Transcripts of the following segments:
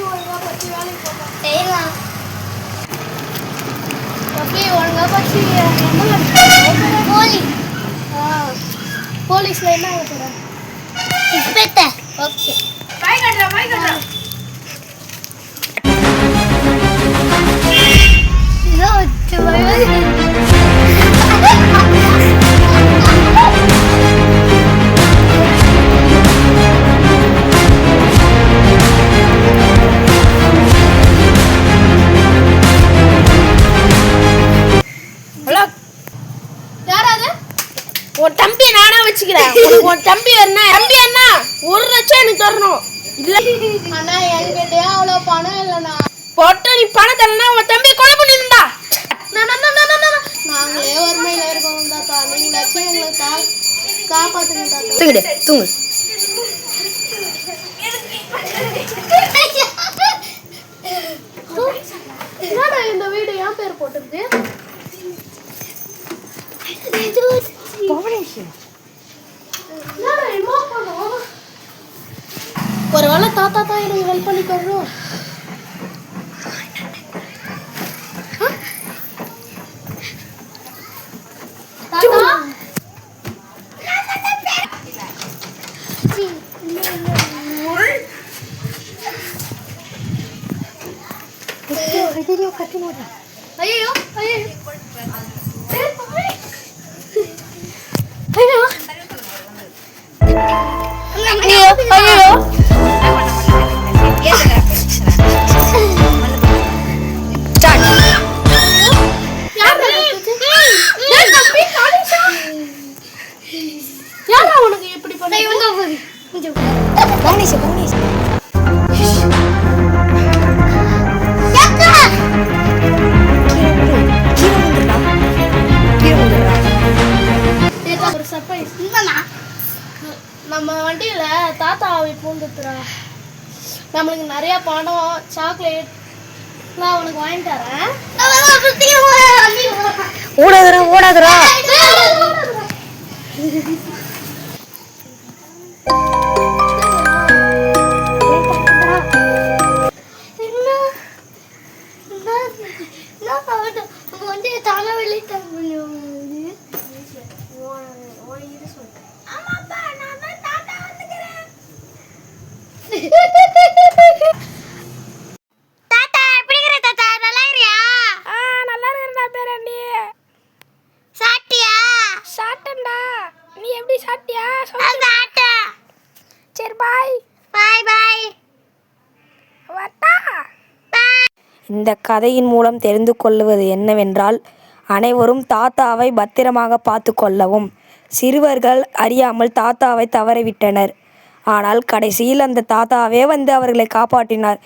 ஒழுங்கா பற்றி வேலைக்கு போகலாம். செய்யலாம். தம்பி ஒழுங்கா பற்றி என்ன போலீஸ். போலீஸ்ல என்ன ஆகுது? இன்ஸ்பெக்டர். ஓகே. பை கட்டறா. இதோ ஒரு தம்பி நானா வச்சுக்கிறேன். ஒரு தம்பி என்ன ஒரு லட்சம் எனக்கு தரணும். இல்ல அண்ணா என்கிட்டயே அவ்வளோ பணம் இல்லைண்ணா. போட்டு நீ பணம் தரனா உன் தம்பி கொலை பண்ணிருந்தா. நாங்களே வறுமையில இருக்கோம் தாத்தா. நீங்களாச்சும் எங்களை காப்பாத்துங்க தாத்தா. தூங்கு. என்னடா இந்த வீடு என் பேர் போட்டுருக்கு? ஒரு வேளை தாத்தா தான் எனக்கு ஹெல்ப் பண்ணி தரணும். ஐயோ உனக்கு எப்படி பண்ண ஒரு சர்ப்ரைஸ். நம்ம வண்டியில தாத்தாவை பூந்துட்டுறா. நம்மளுக்கு நிறைய பணம் சாக்லேட் நான் உனக்கு வாங்கி தரேன். ஓடாதரா சரி பாய். இந்த கதையின் மூலம் தெரிந்து கொள்வது என்னவென்றால், அனைவரும் தாத்தாவை பத்திரமாக பார்த்து கொள்ளவும். சிறுவர்கள் அறியாமல் தாத்தாவை தவறவிட்டனர். ஆனால் கடைசியில் அந்த தாத்தாவே வந்து அவர்களை காப்பாற்றினார்.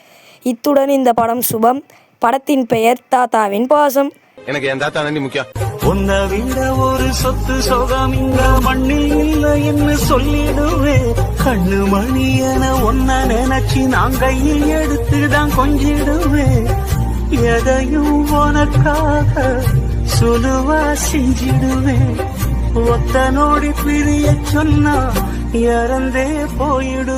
இத்துடன் இந்த படம் சுபம். படத்தின் பெயர் தாத்தாவின் பாசம். எனக்கு என் தாத்தா நன்றி முக்கியம். உன்னை விட ஒரு சொத்து சொகம் இந்த மண்ணில் இல்லை என்று சொல்லிடுவேன். கண்ணு மணி என ஒன்ன நினைச்சு நான் கையில் எடுத்துதான் கொஞ்சிடுவேன். எதையும் உனக்காக சுலுவா செஞ்சிடுவேன். ஒத்த நோடி பிரிய சொன்னா இறந்தே போயிடு.